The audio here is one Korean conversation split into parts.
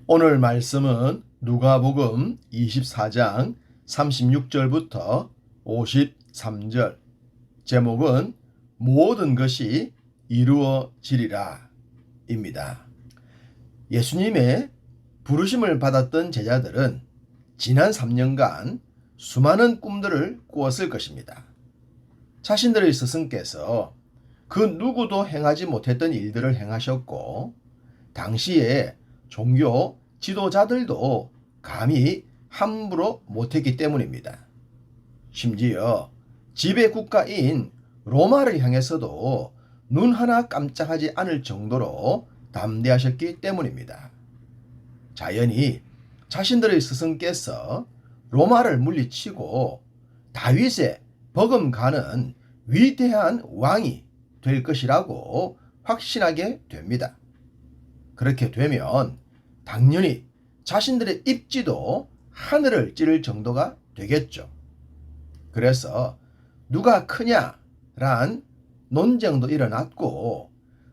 오늘 말씀은 누가복음 24장 36절부터 53절, 제목은 모든 것이 이루어지리라 입니다. 예수님의 부르심을 받았던 제자들은 지난 3년간 수많은 꿈들을 꾸었을 것입니다. 자신들의 스승께서 그 누구도 행하지 못했던 일들을 행하셨고, 당시에 종교 지도자들도 감히 함부로 못했기 때문입니다. 심지어 지배 국가인 로마를 향해서도 눈 하나 깜짝하지 않을 정도로 담대하셨기 때문입니다. 자연히 자신들의 스승께서 로마를 물리치고 다윗의 버금가는 위대한 왕이 될 것이라고 확신하게 됩니다. 그렇게 되면 당연히 자신들의 입지도 하늘을 찌를 정도가 되겠죠. 그래서 누가 크냐란 논쟁도 일어났고,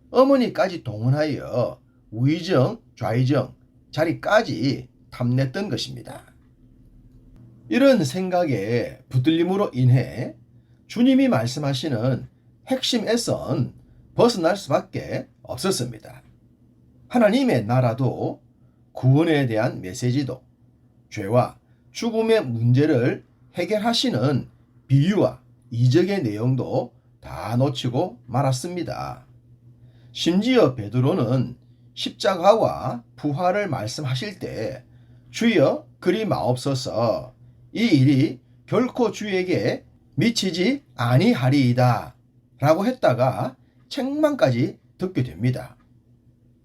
어머니까지 동원하여 위정, 좌의정 자리까지 탐냈던 것입니다. 이런 생각에 붙들림으로 인해 주님이 말씀하시는 핵심에선 벗어날 수밖에 없었습니다. 하나님의 나라도, 구원에 대한 메시지도, 죄와 죽음의 문제를 해결하시는 비유와 이적의 내용도 다 놓치고 말았습니다. 심지어 베드로는 십자가와 부활을 말씀하실 때 주여 그리 마옵소서, 이 일이 결코 주에게 미치지 아니하리이다 라고 했다가 책망까지 듣게 됩니다.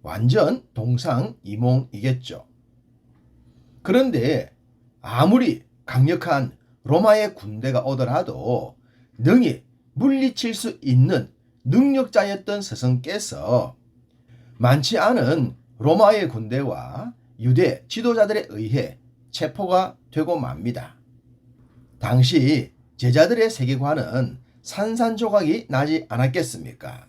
완전 동상이몽이겠죠. 그런데 아무리 강력한 로마의 군대가 오더라도 능히 물리칠 수 있는 능력자였던 스승께서 많지 않은 로마의 군대와 유대 지도자들에 의해 체포가 되고 맙니다. 당시 제자들의 세계관은 산산조각이 나지 않았겠습니까?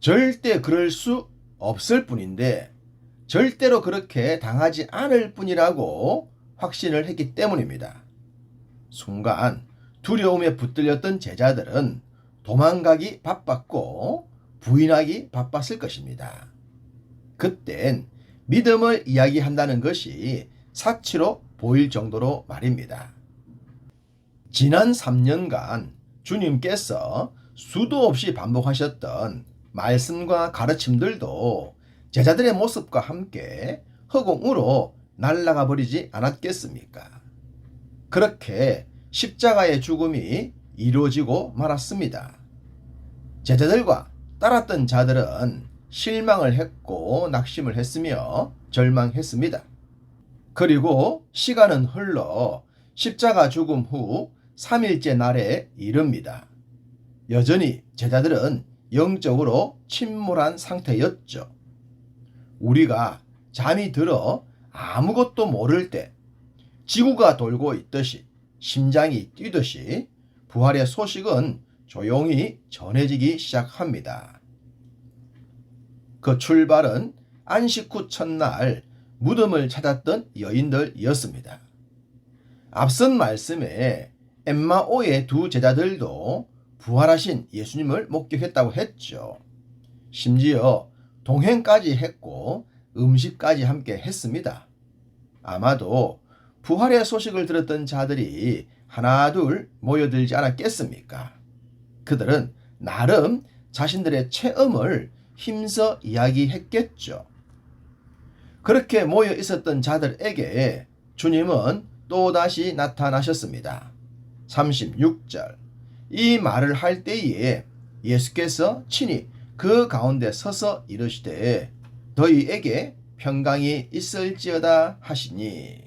절대 그럴 수 없을 뿐인데 절대로 그렇게 당하지 않을 뿐이라고 확신을 했기 때문입니다. 순간 두려움에 붙들렸던 제자들은 도망가기 바빴고 부인하기 바빴을 것입니다. 그땐 믿음을 이야기한다는 것이 사치로 보일 정도로 말입니다. 지난 3년간 주님께서 수도 없이 반복하셨던 말씀과 가르침들도 제자들의 모습과 함께 허공으로 날아가 버리지 않았겠습니까? 그렇게 십자가의 죽음이 이루어지고 말았습니다. 제자들과 따랐던 자들은 실망을 했고 낙심을 했으며 절망했습니다. 그리고 시간은 흘러 십자가 죽음 후 3일째 날에 이릅니다. 여전히 제자들은 영적으로 침몰한 상태였죠. 우리가 잠이 들어 아무것도 모를 때 지구가 돌고 있듯이, 심장이 뛰듯이 부활의 소식은 조용히 전해지기 시작합니다. 그 출발은 안식 후 첫날 무덤을 찾았던 여인들이었습니다. 앞선 말씀에 엠마오의 두 제자들도 부활하신 예수님을 목격했다고 했죠. 심지어 동행까지 했고 음식까지 함께 했습니다. 아마도 부활의 소식을 들었던 자들이 하나둘 모여들지 않았겠습니까? 그들은 나름 자신들의 체험을 힘써 이야기했겠죠. 그렇게 모여 있었던 자들에게 주님은 또다시 나타나셨습니다. 36절, 이 말을 할 때에 예수께서 친히 그 가운데 서서 이르시되 너희에게 평강이 있을지어다 하시니,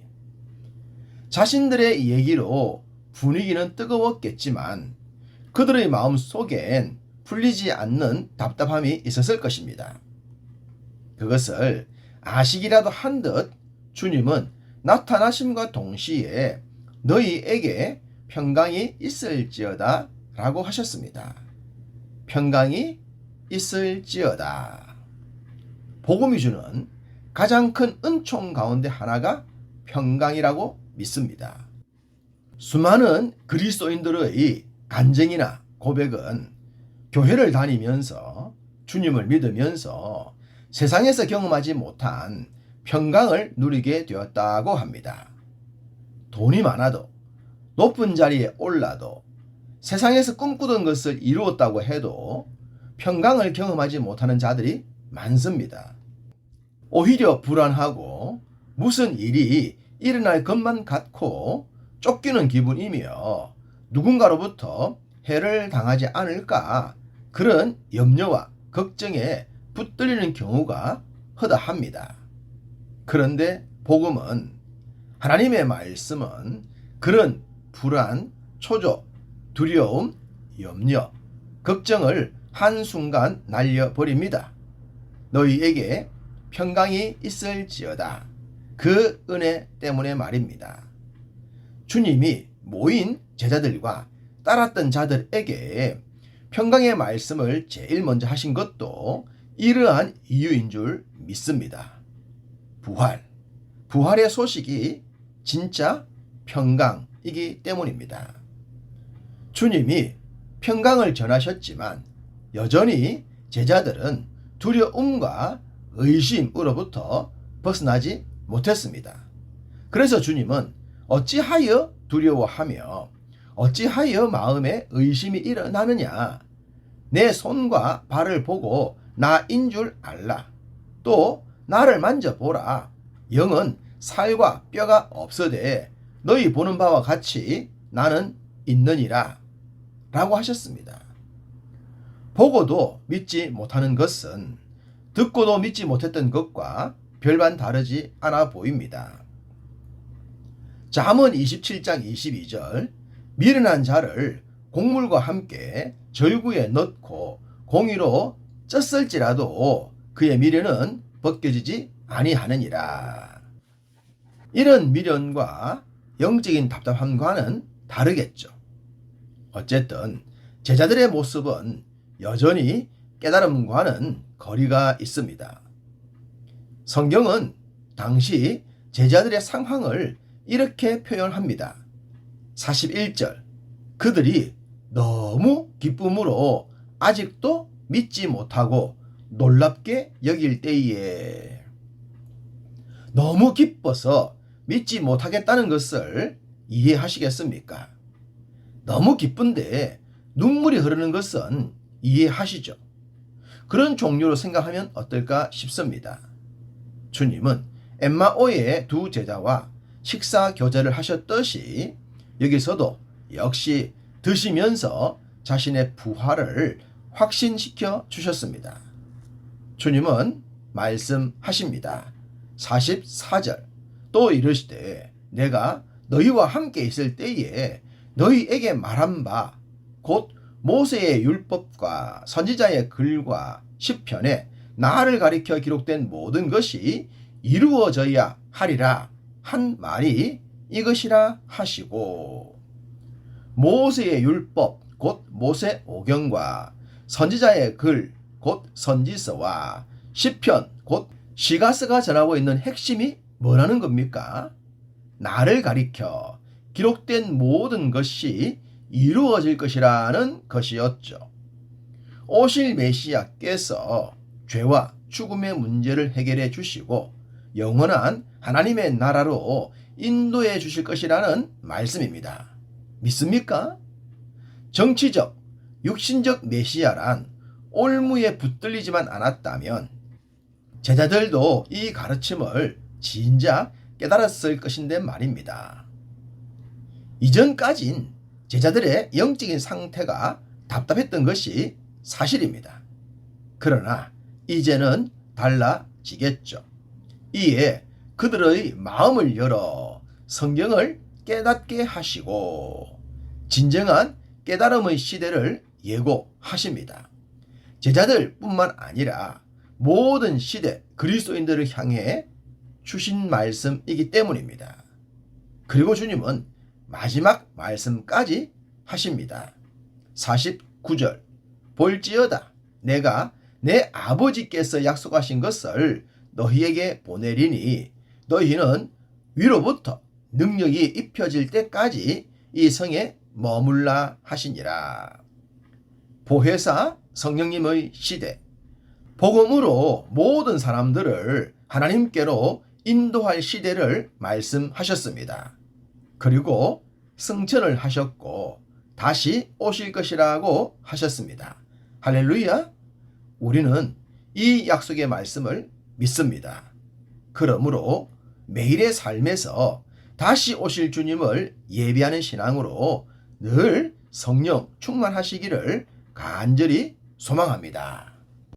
자신들의 얘기로 분위기는 뜨거웠겠지만 그들의 마음 속엔 풀리지 않는 답답함이 있었을 것입니다. 그것을 아시기라도 한 듯 주님은 나타나심과 동시에 너희에게 평강이 있을지어다 라고 하셨습니다. 평강이 있을지어다. 복음이 주는 가장 큰 은총 가운데 하나가 평강이라고 믿습니다. 수많은 그리스도인들의 간증이나 고백은 교회를 다니면서 주님을 믿으면서 세상에서 경험하지 못한 평강을 누리게 되었다고 합니다. 돈이 많아도 높은 자리에 올라도 세상에서 꿈꾸던 것을 이루었다고 해도 평강을 경험하지 못하는 자들이 많습니다. 오히려 불안하고 무슨 일이 일어날 것만 같고 쫓기는 기분이며 누군가로부터 해를 당하지 않을까 그런 염려와 걱정에 붙들리는 경우가 허다합니다. 그런데 복음은, 하나님의 말씀은 그런 불안, 초조, 두려움, 염려, 걱정을 한순간 날려버립니다. 너희에게 평강이 있을지어다. 그 은혜 때문에 말입니다. 주님이 모인 제자들과 따랐던 자들에게 평강의 말씀을 제일 먼저 하신 것도 이러한 이유인 줄 믿습니다. 부활의 소식이 진짜 평강이기 때문입니다. 주님이 평강을 전하셨지만 여전히 제자들은 두려움과 의심으로부터 벗어나지 못했습니다. 그래서 주님은 어찌하여 두려워하며 어찌하여 마음에 의심이 일어나느냐? 내 손과 발을 보고 나인 줄 알라. 또 나를 만져보라. 영은 살과 뼈가 없으되 너희 보는 바와 같이 나는 있느니라. 라고 하셨습니다. 보고도 믿지 못하는 것은 듣고도 믿지 못했던 것과 별반 다르지 않아 보입니다. 잠언 27장 22절 미련한 자를 곡물과 함께 절구에 넣고 공의로 쪘을지라도 그의 미련은 벗겨지지 아니하느니라. 이런 미련과 영적인 답답함과는 다르겠죠. 어쨌든 제자들의 모습은 여전히 깨달음과는 거리가 있습니다. 성경은 당시 제자들의 상황을 이렇게 표현합니다. 41절 그들이 너무 기쁨으로 아직도 믿지 못하고 놀랍게 여길 때에, 너무 기뻐서 믿지 못하겠다는 것을 이해하시겠습니까? 너무 기쁜데 눈물이 흐르는 것은 이해하시죠? 그런 종류로 생각하면 어떨까 싶습니다. 주님은 엠마오의 두 제자와 식사 교제를 하셨듯이 여기서도 역시 드시면서 자신의 부활을 확신시켜 주셨습니다. 주님은 말씀하십니다. 44절 또 이르시되 내가 너희와 함께 있을 때에 너희에게 말한 바 곧 모세의 율법과 선지자의 글과 시편에 나를 가리켜 기록된 모든 것이 이루어져야 하리라 한 말이 이것이라 하시고, 모세의 율법 곧 모세 오경과 선지자의 글 곧 선지서와 시편 곧 시가서가 전하고 있는 핵심이 뭐라는 겁니까? 나를 가리켜 기록된 모든 것이 이루어질 것이라는 것이었죠. 오실 메시아께서 죄와 죽음의 문제를 해결해 주시고 영원한 하나님의 나라로 인도해 주실 것이라는 말씀입니다. 믿습니까? 정치적, 육신적 메시아란 올무에 붙들리지만 않았다면 제자들도 이 가르침을 진작 깨달았을 것인데 말입니다. 이전까진 제자들의 영적인 상태가 답답했던 것이 사실입니다. 그러나 이제는 달라지겠죠. 이에 그들의 마음을 열어 성경을 깨닫게 하시고 진정한 깨달음의 시대를 예고하십니다. 제자들뿐만 아니라 모든 시대 그리스도인들을 향해 주신 말씀이기 때문입니다. 그리고 주님은 마지막 말씀까지 하십니다. 49절 볼지어다 내가 내 아버지께서 약속하신 것을 너희에게 보내리니 너희는 위로부터 능력이 입혀질 때까지 이 성에 머물라 하시니라. 보혜사 성령님의 시대, 복음으로 모든 사람들을 하나님께로 인도할 시대를 말씀하셨습니다. 그리고 승천을 하셨고 다시 오실 것이라고 하셨습니다. 할렐루야! 우리는 이 약속의 말씀을 믿습니다. 그러므로 매일의 삶에서 다시 오실 주님을 예비하는 신앙으로 늘 성령 충만하시기를 간절히 소망합니다.